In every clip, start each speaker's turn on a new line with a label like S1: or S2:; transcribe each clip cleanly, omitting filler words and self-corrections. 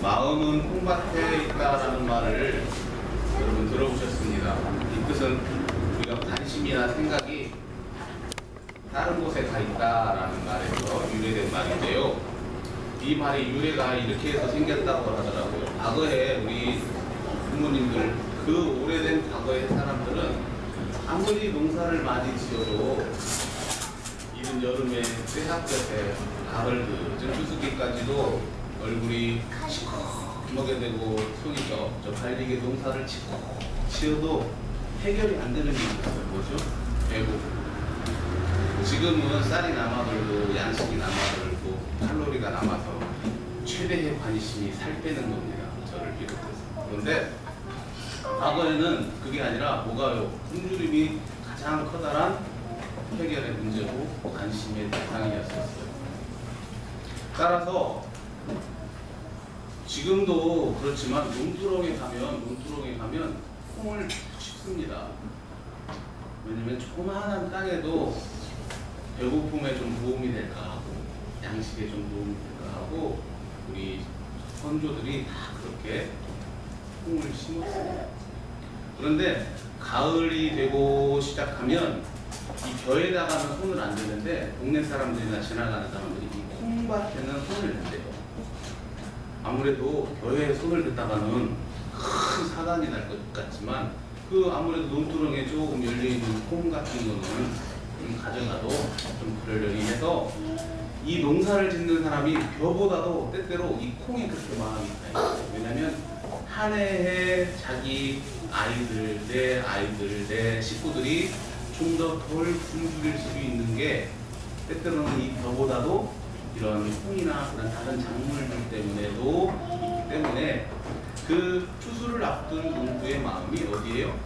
S1: 마음은 콩밭에 있다라는 말을 여러분 들어보셨습니다. 이 뜻은 우리가 관심이나 생각이 다른 곳에 가 있다라는 말에서 유래된 말인데요. 이 말의 유래가 이렇게 해서 생겼다고 하더라고요. 과거에 우리 부모님들, 그 오래된 과거의 사람들은 아무리 농사를 많이 지어도 이른 여름에 쇠학볕에 가을 늦은 추수기까지도 얼굴이 시커멓게 되고 손이 저 발리게 농사를 지어도 해결이 안 되는 일이 있어요. 뭐죠? 배고. 지금은 쌀이 남아돌고 양식이 남아돌고 칼로리가 남아서 최대의 관심이 살 빼는 겁니다. 저를 비롯해서. 그런데 과거에는 그게 아니라 뭐가요? 굶주림이 가장 커다란 해결의 문제고 관심의 대상이었었어요. 따라서 지금도 그렇지만 논두렁에 가면 콩을 심습니다. 왜냐면 조그마한 땅에도 배고픔에 좀 도움이 될까 하고 양식에 좀 도움이 될까 하고 우리 선조들이 다 그렇게 콩을 심었습니다. 그런데 가을이 되고 시작하면 이 벼에다가는 손을 안 대는데 동네 사람들이나 지나가는 사람들이 이 콩밭에는 손을 댄대요. 아무래도 벼에 손을 댔다가는 큰 사단이 날 것 같지만 그 아무래도 논두렁에 조금 열려있는 콩 같은 거는 좀 가져가도 좀 그러려니 해서 이 농사를 짓는 사람이 벼보다도 때때로 이 콩이 그렇게 마음이 가요. 왜냐면 한 해에 자기 아이들, 내 식구들이 좀 더 덜 굶주릴 수 있는 게 때때로는 이 벼보다도 이런 콩이나 그런 다른 작물들 때문에도 있기 때문에 그 추수를 앞둔 농부의 마음이 어디예요?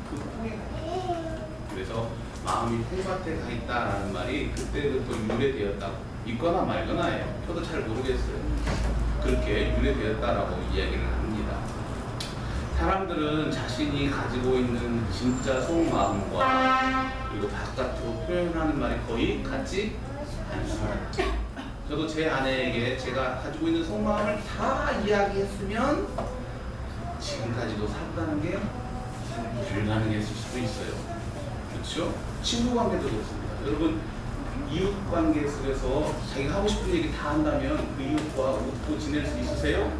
S1: 그 콩에. 그래서 마음이 콩밭에 가 있다라는 말이 그때부터 유래되었다고. 있거나 말거나예요. 저도 잘 모르겠어요. 그렇게 유래되었다라고 이야기를 합니다. 사람들은 자신이 가지고 있는 진짜 속마음과 그리고 바깥으로 표현하는 말이 거의 같지 않습니다. 저도 제 아내에게 제가 가지고 있는 속마음을 다 이야기했으면 지금까지도 살았다는 게 불가능했을 수도 있어요. 그렇죠? 친구 관계도 그렇습니다. 여러분, 이웃 관계 속에서 자기가 하고 싶은 얘기 다 한다면 그 이웃과 웃고 지낼 수 있으세요?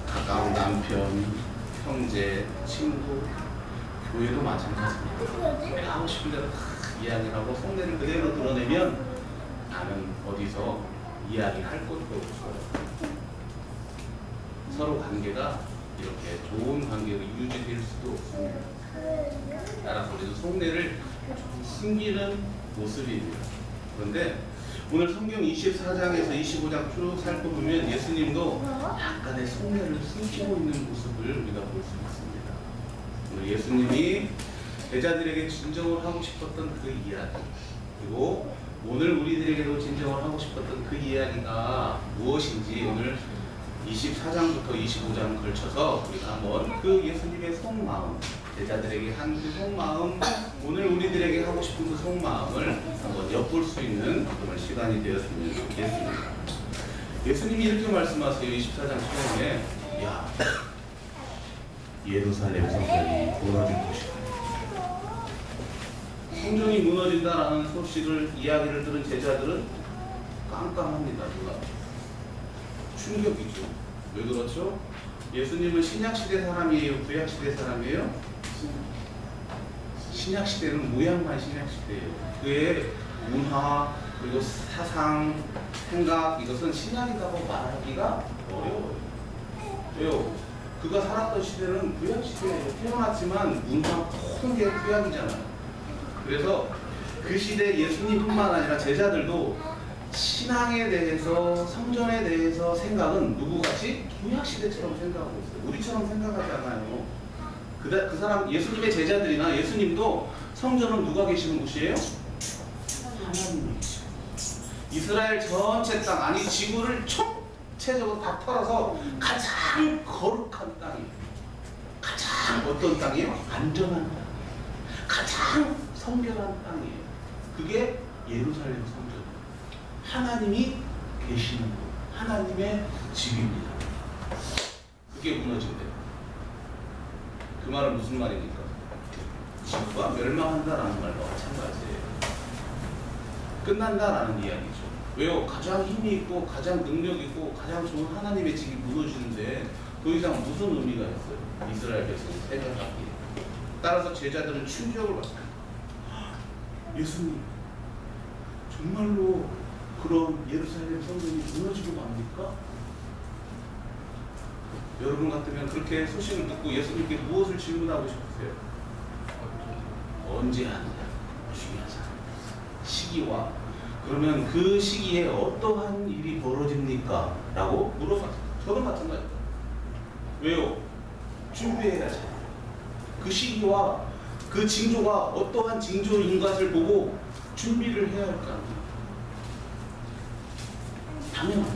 S1: 가까운 남편, 형제, 친구, 교회도 마찬가지입니다. 내가 하고 싶은 대로 다 이야기를 하고 속내를 그대로 드러내면 나는 어디서 이야기할 것도 없어요. 서로 관계가 이렇게 좋은 관계로 유지될 수도 없습니다. 따라서 우리도 속내를 숨기는 모습입니다. 그런데 오늘 성경 24장에서 25장 쭉 살펴보면 예수님도 약간의 속내를 숨기고 있는 모습을 우리가 볼 수 있습니다. 오늘 예수님이 제자들에게 진정을 하고 싶었던 그 이야기, 그리고 오늘 우리들에게도 진정을 하고 싶었던 그 이야기가 무엇인지 오늘 24장부터 25장 걸쳐서 우리가 한번 그 예수님의 속마음, 제자들에게 한 그 속마음, 오늘 우리들에게 하고 싶은 그 속마음을 한번 엿볼 수 있는 그런 시간이 되었으면 좋겠습니다. 예수님이 이렇게 말씀하세요. 24장 처음에 야, 예루살렘 성전이 무너질 것이다. 성전이 무너진다라는 소식을 이야기를 들은 제자들은 깜깜합니다. 누가 충격이죠. 왜 그렇죠? 예수님은 신약시대 사람이에요? 구약시대 사람이에요? 신약시대는 모양만 신약시대예요. 그의 문화, 그리고 사상, 생각, 이것은 신약이라고 말하기가 어려워요. 왜요? 그가 살았던 시대는 구약시대예요. 태어났지만 문화 모든 게 구약이잖아요. 그래서 그 시대 예수님뿐만 아니라 제자들도 신앙에 대해서, 성전에 대해서 생각은 누구같이? 구약시대처럼 생각하고 있어요. 우리처럼 생각하지 않아요. 그 사람, 예수님의 제자들이나 예수님도 성전은 누가 계시는 곳이에요? 하나님이 계시고. 이스라엘 전체 땅, 아니 지구를 총체적으로 다 털어서 가장 거룩한 땅이에요. 가장 어떤 땅이에요? 안전한 땅. 가장 성결한 땅이에요. 그게 예루살렘 성전. 하나님이 계시는 곳, 하나님의 집입니다. 그게 무너진대요. 그 말은 무슨 말입니까? 지구가 멸망한다라는 말과 마찬가지예요. 끝난다라는 이야기죠. 왜요? 가장 힘이 있고 가장 능력 있고 가장 좋은 하나님의 집이 무너지는데 더 이상 무슨 의미가 있어요? 이스라엘 백성 세배하기에. 따라서 제자들은 충격을 받습니다. 예수님, 정말로 그런 예루살렘 성전이 무너지고 맙니까? 여러분 같으면 그렇게 소식을 듣고 예수님께 무엇을 질문하고 싶으세요? 언제 하느냐? 중요하잖아요. 시기와 그러면 그 시기에 어떠한 일이 벌어집니까? 라고 물어봤어요. 저도 마찬가지입니다. 왜요? 준비해야지. 그 시기와 그 징조가 어떠한 징조인 것을 보고 준비를 해야 할 거 아니에요. 당연합니다.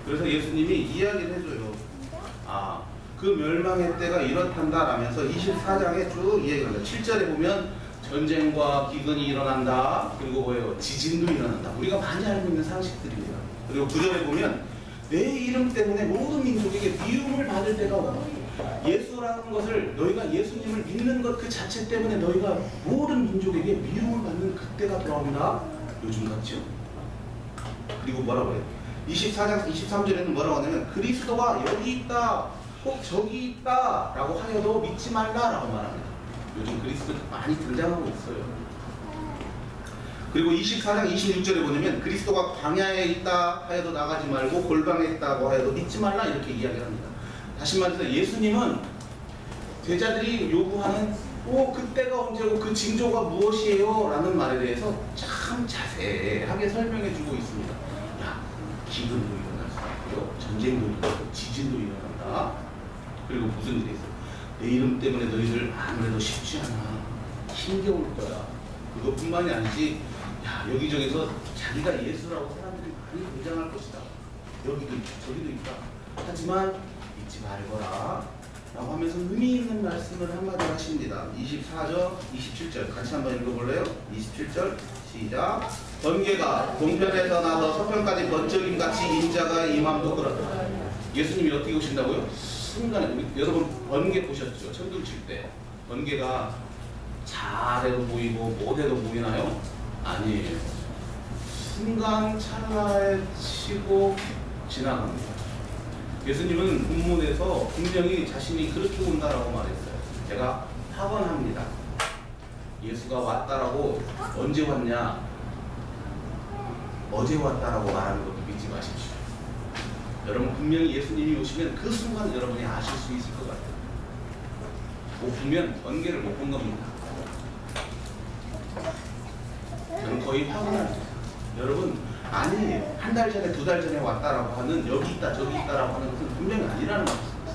S1: 그래서 예수님이 이야기를 해줘요. 아, 그 멸망의 때가 이렇단다 라면서 24장에 쭉 이야기를 합니다. 7절에 보면 전쟁과 기근이 일어난다. 그리고 뭐예요? 지진도 일어난다. 우리가 많이 알고 있는 상식들입니다. 그리고 9절에 보면 내 이름 때문에 모든 민족에게 미움을 받을 때가 와. 예수라는 것을 너희가 예수님을 믿는 것 그 자체 때문에 너희가 모든 민족에게 미움을 받는 그때가 돌아옵니다. 요즘 같죠? 그리고 뭐라고 해요? 24장 23절에는 뭐라고 하냐면 그리스도가 여기 있다, 꼭 저기 있다 라고 하여도 믿지 말라 라고 말합니다. 요즘 그리스도 많이 등장하고 있어요. 그리고 24장 26절에 보면 그리스도가 광야에 있다 하여도 나가지 말고 골방에 있다고 하여도 믿지 말라 이렇게 이야기를 합니다. 다시 말해서 예수님은 제자들이 요구하는 그때가 언제고 그 징조가 무엇이에요? 라는 말에 대해서 참 자세하게 설명해 주고 있습니다. 야, 기근도 일어날 수 있고요. 전쟁도 일어나고 지진도 일어난다. 그리고 무슨 일이 있어요? 내 이름 때문에 너희들 아무래도 쉽지 않아. 힘겨울 거야. 그것뿐만이 아니지. 야, 여기저기서 자기가 예수라고 사람들이 많이 등장할 것이다. 여기도 있다, 저기도 있다. 하지만 잊지 말거라 라고 하면서 의미 있는 말씀을 한마디 하십니다. 24절, 27절 같이 한번 읽어볼래요? 27절 시작. 번개가 동편에서 나서 서편까지 번쩍임같이 인자가 임함도 그렇다. 예수님이 어떻게 오신다고요? 순간에, 여러분 번개 보셨죠? 천둥 칠 때 번개가 잘해도 보이고 못해도 보이나요? 아니에요. 순간 찰나에 치고 지나갑니다. 예수님은 본문에서 분명히 자신이 그렇게 온다라고 말했어요. 제가 확언합니다. 예수가 왔다라고 언제 왔냐? 어제 왔다라고 말하는 것도 믿지 마십시오. 여러분 분명히 예수님이 오시면 그 순간 여러분이 아실 수 있을 것 같아요. 못 보면 번개를 못 본 겁니다. 저는 거의 확언합니다. 여러분 아니에요. 한 달 전에, 두 달 전에 왔다라고 하는 여기 있다, 저기 있다라고 하는 것은 분명히 아니라는 말씀입니다.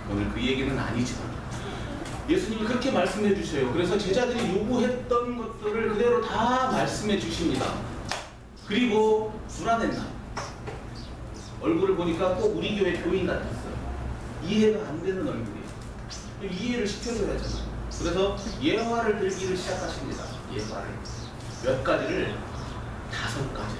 S1: 오늘 그 얘기는 아니지만 예수님이 그렇게 말씀해 주셔요. 그래서 제자들이 요구했던 것들을 그대로 다 말씀해 주십니다. 그리고 불안했나? 얼굴을 보니까 꼭 우리 교회 교인 같았어요. 이해가 안 되는 얼굴이에요. 이해를 시켜줘야잖아요. 그래서 예화를 들기를 시작하십니다. 예화를. 몇 가지를 5가지.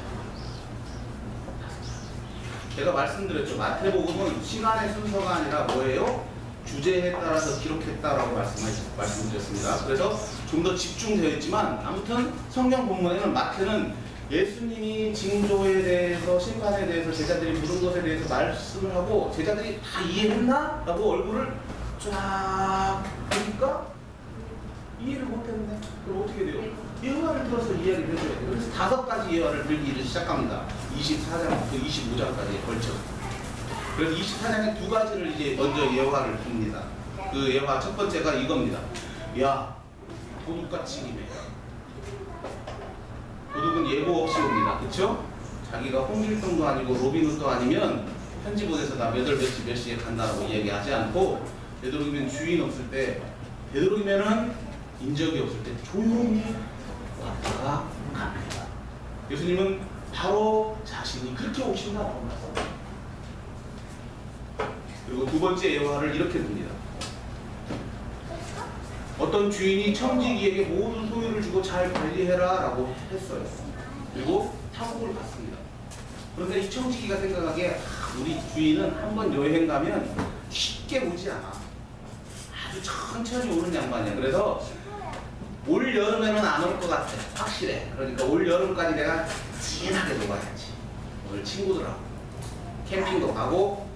S1: 제가 말씀드렸죠. 마태복음은 시간의 순서가 아니라 뭐예요? 주제에 따라서 기록했다라고 말씀드렸습니다. 그래서 좀 더 집중되어 있지만 아무튼 성경 본문에는 마태는 예수님이 징조에 대해서 심판에 대해서 제자들이 물은 것에 대해서 말씀을 하고 제자들이 다 이해했나? 라고 얼굴을 쫙 보니까 이해를 못했는데 그럼 어떻게 돼요? 예화를 들어서 이야기를 해줘야 돼요. 그래서 5가지 예화를 들기를 시작합니다. 24장부터 25장까지에 걸쳐. 그래서 24장에 2가지를 이제 먼저 예화를 듭니다. 그 예화 첫 번째가 이겁니다. 야, 도둑같이 임해. 도둑은 예고 없이 옵니다. 그쵸? 자기가 홍길동도 아니고 로빈훗도 아니면 편지 보내서 나 몇 월 몇 시에 간다라고 이야기하지 않고 되도록이면 주인 없을 때, 되도록이면은 인적이 없을 때 조용히 왔다가 갑니다. 예수님은 바로 자신이 그렇게 오신다고 말씀합니다. 그리고 2번째 예화를 이렇게 듭니다. 어떤 주인이 청지기에게 모든 소유를 주고 잘 관리해라 라고 했어요. 그리고 탁옥을 갔습니다. 그런데 이 청지기가 생각하기에 우리 주인은 한번 여행 가면 쉽게 오지 않아. 아주 천천히 오는 양반이야. 그래서 올 여름에는 안 올 것 같아. 확실해. 그러니까 올 여름까지 내가 진하게 놀아야지. 오늘 친구들하고 캠핑도 가고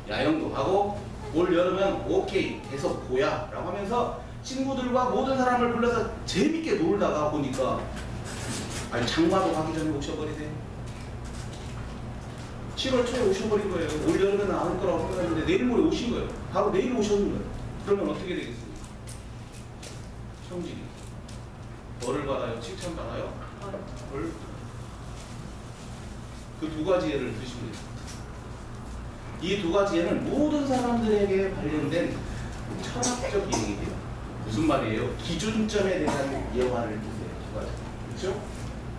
S1: 야영도 가고 올 여름엔 오케이 계속 보야 라고 하면서 친구들과 모든 사람을 불러서 재밌게 놀다가 보니까 아니 장마도 가기 전에 오셔버리네. 7월 초에 오셔버린 거예요. 올 여름에는 안 올 거라고 생각했는데 내일 모레 오신 거예요. 바로 내일 오셨는 거예요. 그러면 어떻게 되겠습니까? 청지기 뭐를 받아요? 칭찬받아요? 벌? 그 두 가지 예를 드시면 됩니다. 이 두 가지 예는 모든 사람들에게 관련된 철학적 얘기예요. 무슨 말이에요? 기준점에 대한 예화를 주세요. 두 가지. 그렇죠?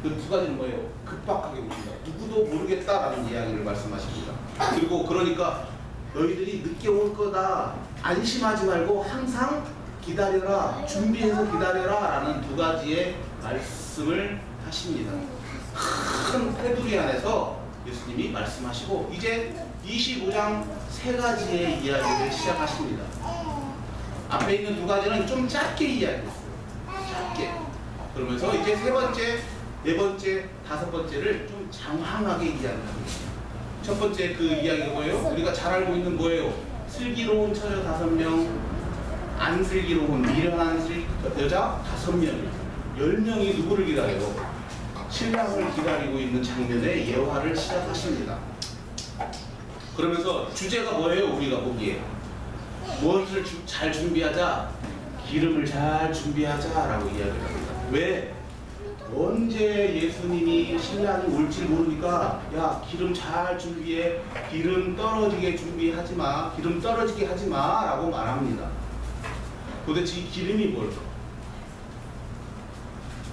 S1: 그 두 가지는 뭐예요? 급박하게 오신다. 누구도 모르겠다라는 이야기를 말씀하십니다. 그리고 그러니까 너희들이 늦게 올 거다. 안심하지 말고 항상 기다려라. 준비해서 기다려라. 라는 두 가지의 말씀을 하십니다. 큰 테두리 안에서 예수님이 말씀하시고 이제 25장 세 가지의 이야기를 시작하십니다. 앞에 있는 두 가지는 좀 짧게 이야기했어요. 짧게. 그러면서 이제 세 번째, 네 번째, 다섯 번째를 좀 장황하게 이야기합니다. 첫 번째 그 이야기가 뭐예요? 우리가 잘 알고 있는 뭐예요? 슬기로운 처녀 5명, 안 슬기로운 미련한 여자 5명, 10명이 누구를 기다려요? 신랑을 기다리고 있는 장면의 예화를 시작하십니다. 그러면서 주제가 뭐예요? 우리가 보기에 무엇을 잘 준비하자? 기름을 잘 준비하자라고 이야기를 합니다. 왜? 언제 예수님이 신랑이 올지 모르니까 야 기름 잘 준비해. 기름 떨어지게 준비하지 마. 기름 떨어지게 하지 마 라고 말합니다. 도대체 이 기름이 뭘까?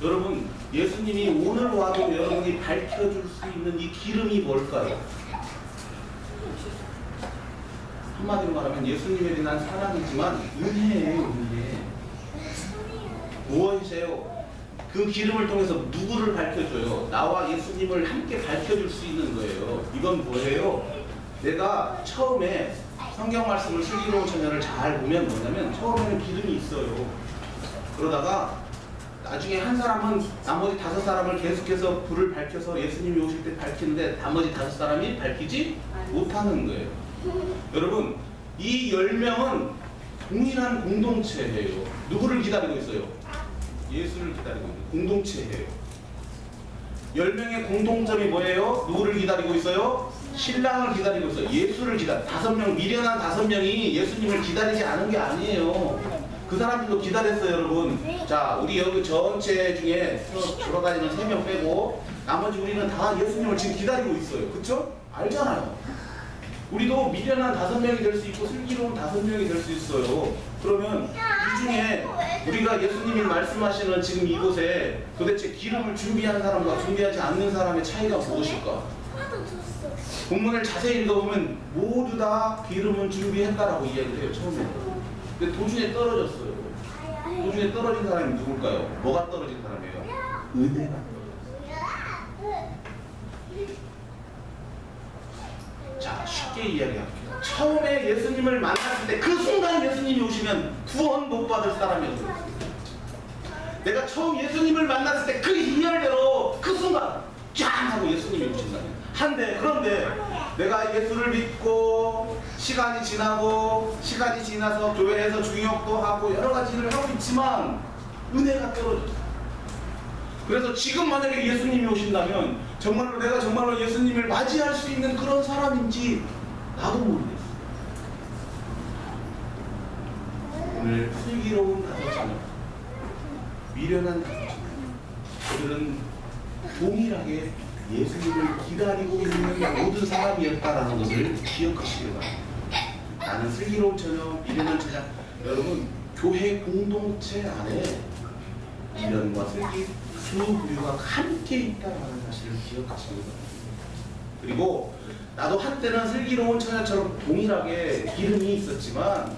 S1: 여러분 예수님이 오늘 와도 여러분이 밝혀줄 수 있는 이 기름이 뭘까요? 한마디로 말하면 예수님에 대한 사랑이지만 은혜예요. 은혜. 무엇이세요? 그 기름을 통해서 누구를 밝혀줘요? 나와 예수님을 함께 밝혀줄 수 있는 거예요. 이건 뭐예요? 내가 처음에 성경 말씀을 슬기로운 처녀를 잘 보면 뭐냐면 처음에는 기름이 있어요. 그러다가 나중에 한 사람은 나머지 5사람을 계속해서 불을 밝혀서 예수님이 오실 때 밝히는데 나머지 5사람이 밝히지 못하는 거예요. 여러분 이 10명은 동일한 공동체예요. 누구를 기다리고 있어요? 예수를 기다리고 있는 공동체예요. 10명의 공통점이 뭐예요? 누구를 기다리고 있어요? 신랑을 기다리고 있어요. 예수를 기다려. 5명, 미련한 5명이 예수님을 기다리지 않은 게 아니에요. 그 사람들도 기다렸어요, 여러분. 자, 우리 여기 전체 중에 돌아다니는 3명 빼고 나머지 우리는 다 예수님을 지금 기다리고 있어요. 그쵸? 알잖아요. 우리도 미련한 5명이 될 수 있고 슬기로운 5명이 될 수 있어요. 그러면 이 중에 우리가 예수님이 말씀하시는 지금 이곳에 도대체 기름을 준비한 사람과 준비하지 않는 사람의 차이가 무엇일까? 본문을 자세히 읽어보면 모두 다 기름은 준비했다라고 이야기를 해요. 처음에. 근데 도중에 떨어졌어요. 도중에 떨어진 사람이 누굴까요? 뭐가 떨어진 사람이에요? 은혜가 떨어졌어요. 자, 쉽게 이야기할게요. 처음에 예수님을 만났을 때 그 순간 예수님이 오시면 구원 못 받을 사람이었어요. 내가 처음 예수님을 만났을 때 그 이열대로 그 순간 짠 하고 예수님이 오신다면 한데 그런데 내가 예수를 믿고 시간이 지나서 교회에서 중역도 하고 여러 가지 일을 하고 있지만 은혜가 떨어졌어요. 그래서 지금 만약에 예수님이 오신다면 정말로 내가 정말로 예수님을 맞이할 수 있는 그런 사람인지 나도 모르겠어요. 오늘 슬기로운 5자녀, 미련한 5자녀, 그들은 동일하게 예수님을 기다리고 있는 모든 사람이었다라는 것을 기억하시기 바랍니다. 나는 슬기로운 처녀, 미련한 처녀. 여러분, 교회 공동체 안에 미련과 슬기 두 부류가 함께 있다는 사실을 기억하시기 바랍니다. 그리고 나도 한때는 슬기로운 처녀처럼 동일하게 기름이 있었지만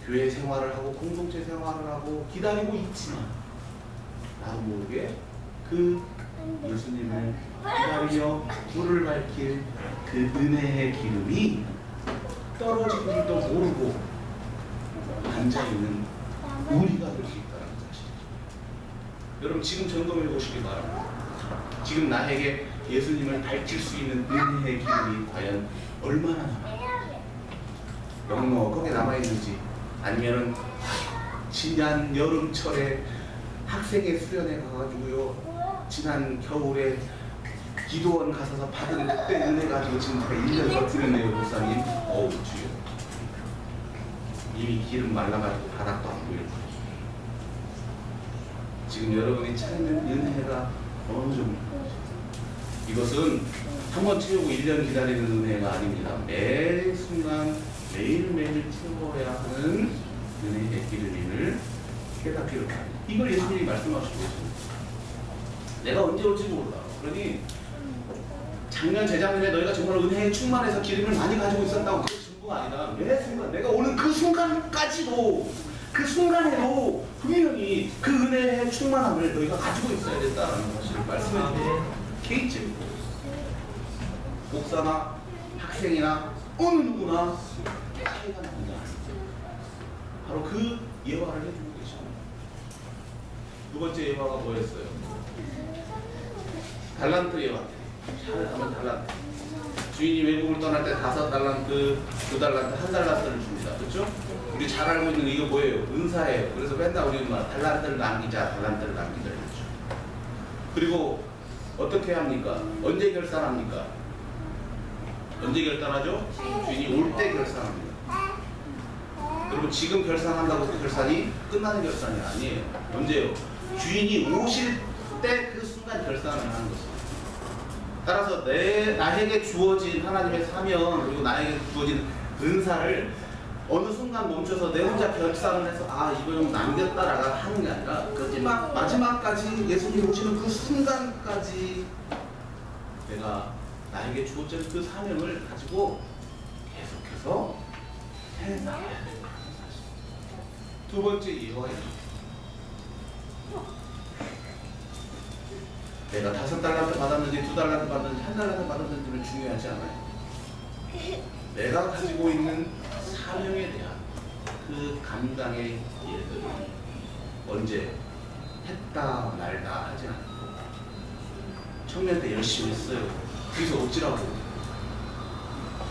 S1: 교회 생활을 하고 공동체 생활을 하고 기다리고 있지만 나도 모르게 그 예수님을 기다리며 불을 밝힐 그 은혜의 기름이 떨어진 줄도 모르고 앉아있는 우리가 될 수 있다는 사실이죠. 여러분 지금 점검해 보시기 바랍니다. 지금 나에게 예수님을 밝힐 수 있는 은혜의 기름이 과연 얼마나 남아있는지, 넉넉하게 남아있는지, 아니면은 지난 여름철에 학생회 수련회 가가지고요, 지난 겨울에 기도원 가서 받은 그때 은혜 가지고 지금 제가 1년 버티는데요, 목사님. 어우, 주여. 이미 기름 말라가지고 바닥도 안 보이는 거예요. 지금 여러분이 찾는 은혜가 어느 정도인지. 이것은 한 번 채우고 1년 기다리는 은혜가 아닙니다. 매 순간 매일매일 채워야 하는 은혜의 기름임을 깨닫기를 바랍니다. 이걸 예수님이 말씀하시고 계십니다. 내가 언제 올지 몰라. 그러니 작년 재작년에 너희가 정말 은혜에 충만해서 기름을 많이 가지고 있었다고 그게 전부가 아니라 매 순간 내가 오는 그 순간까지도 그 순간에도 분명히 그 은혜의 충만함을 너희가 가지고 있어야 된다는 사실을 말씀해 주세요. 개인적으로 목사나 학생이나 어느 누구나 차이가 나는 게 아니죠. 바로 그 예화를 해주고 계십니다. 두 번째 예화가 뭐였어요? 달란트 예화. 잘하면 달란트. 주인이 외국을 떠날 때 5달란트, 2달란트, 1달란트를 줍니다. 그렇죠? 우리 잘 알고 있는 이거 뭐예요? 은사예요. 그래서 맨날 우리는 막 달란트를 남기자, 달란트를 남기자 이러죠. 그리고 어떻게 합니까? 언제 결산합니까? 언제 결산하죠? 주인이 올 때 결산합니다. 여러분 지금 결산한다고 그 결산이 끝나는 결산이 아니에요. 언제요? 주인이 오실 때 그 순간 결산을 하는 것입니다. 따라서 나에게 주어진 하나님의 사명 그리고 나에게 주어진 은사를 어느 순간 멈춰서 내 혼자 결산을 해서 아 이거 좀 남겼다라고 하는 게 아니라 마지막까지 예수님 오시는 그 순간까지 내가 나에게 주어진 그 사명을 가지고 계속해서 해나가야 된다는 사실. 두 번째 예화입니다. 내가 5달란트 받았는지 2달란트 받았는지 1달란트 받았는지는 중요하지 않아요. 내가 가지고 있는 사명에 대한 그 감당의 일들을 언제 했다 말다 하지 않고 청년 때 열심히 했어요. 그래서 어찌라고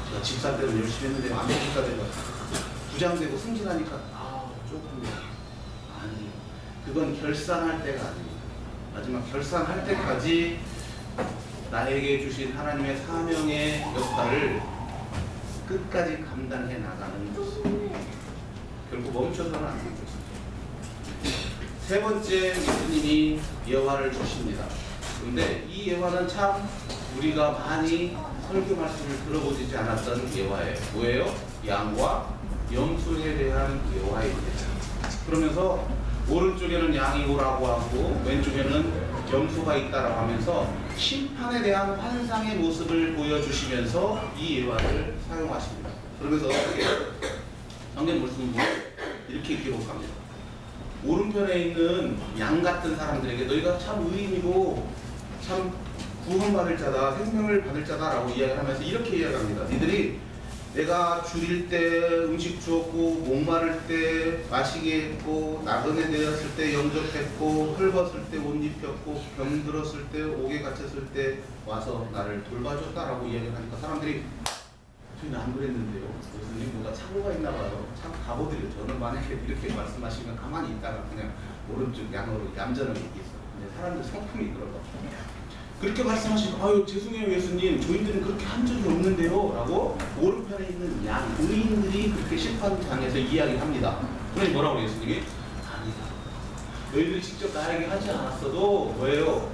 S1: 제가 집사 때는 열심히 했는데 안 되니까 내가 부장되고 승진하니까 조금 아니에요. 그건 결산할 때가 아닙니다. 마지막 결산할 때까지 나에게 주신 하나님의 사명의 역할을 끝까지 감당해 나가는 것입니다. 결국 멈춰서는 안 되는 것입니다. 세 번째 예수님이 예화를 주십니다. 그런데 이 예화는 참 우리가 많이 설교 말씀을 들어보지 않았던 예화예요. 뭐예요? 양과 염소에 대한 예화입니다. 그러면서 오른쪽에는 양이 오라고 하고 왼쪽에는 염소가 있다라고 하면서 심판에 대한 환상의 모습을 보여주시면서 이 예화를 사용하십니다. 그러면서 어떻게 성경 말씀을 이렇게 기록합니다. 오른편에 있는 양 같은 사람들에게 너희가 참 의인이고 참 구원받을 자다, 생명을 받을 자다라고 이야기를 하면서 이렇게 이야기합니다. 니들이 내가 줄일 때 음식 주었고 목마를 때 마시게 했고 나그네 되었을 때 영접했고 헐벗을 때 옷 입혔고 병들었을 때 옥에 갇혔을 때 와서 나를 돌봐줬다라고 이야기를 하니까 사람들이 저희는 안 그랬는데요. 교수님 뭐가 착오가 있나 봐요. 참 바보들이요. 저는 만약에 이렇게 말씀하시면 가만히 있다가 그냥 오른쪽 양으로 얌전하게 있겠어요. 근데 사람들 성품이 그러거든요. 그렇게 말씀하시고 아유 죄송해요 예수님 저희들은 그렇게 한 적이 없는데요 라고 오른편에 있는 양 의인들이 그렇게 심판장에서 이야기합니다. 그러니 뭐라고 예수님이? 아니다. 너희들이 직접 나에게 하지 않았어도 뭐예요?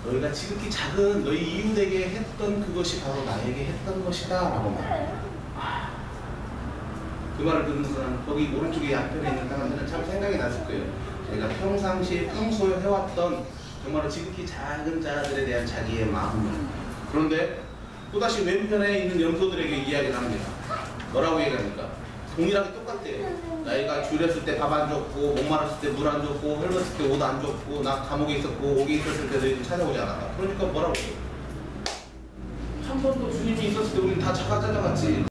S1: 너희가 지극히 작은 너희 이웃에게 했던 그것이 바로 나에게 했던 것이다 라고 말해요. 그 말을 듣는 사람 거기 오른쪽에 양편에 있는 사람들은 참 생각이 났을 거예요. 제가 평소에 해왔던 정말로 지극히 작은 자들에 대한 자기의 마음을. 그런데 또다시 왼편에 있는 염소들에게 이야기를 합니다. 뭐라고 얘기합니까? 동일하게 똑같대요. 나이가 줄였을 때 밥 안 줬고 목마랐을 때 물 안 줬고 헐벗을 때 옷 안 줬고 나 감옥에 있었고 옥에 있었을 때 너희들 찾아오지 않았다. 그러니까 뭐라고 해요? 한 번도 주님이 있었을 때 우리는 다 착각 찾아갔지.